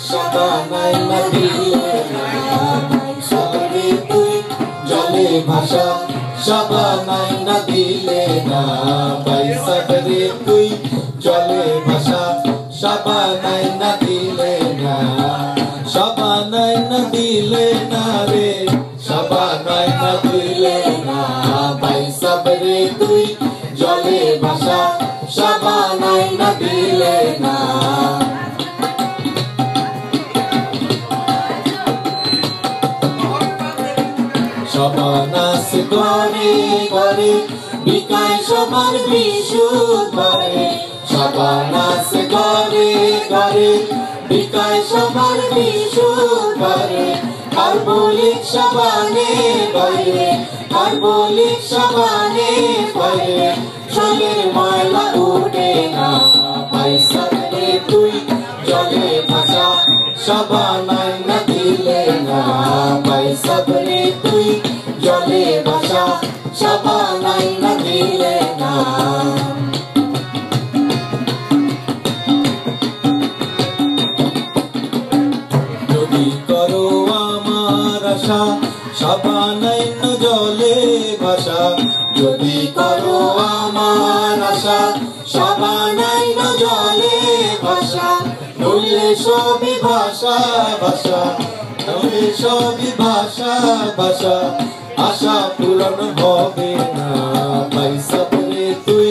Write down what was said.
সাবানাই না দিলে না ভাই সাবরে তুই জলে ভাষা সাবানাই না দিলে না ভাই সাবরে তুই জলে ভাষা সাবানাই না দিলে না সাবানাই না দিলে না রে সাবানাই না দিলে না ভাই সাবরে তুই জলে ভাষা সাবানাই না দিলে না সাবানাস ঘরে ঘরে বিকায় সবার বিশুদ্ধ ঘরে সাবানাস ঘরে ঘরে বিকায় সবার বিশুদ্ধ ঘরে কার্বলিক সাবানে বাইরে কার্বলিক সাবানে বাইরে শরীরের ময়লা উঠে না ভাই সাবরে তুই জলে ভাষা সাবানাই না দিলে না ভাই সাবরে তুই জলে ভাষা সাবানাই না দিলে না যদি করো আমার আশা সাবানাই না জলে ভাষা যদি করো আমার আশা সাবানাই না জলে ভাষা নইলে সবই ভাষা ভাষা নইলে সবই ভাষা ভাষা আশা পূরণ হবে না ভাই সাবরে তুই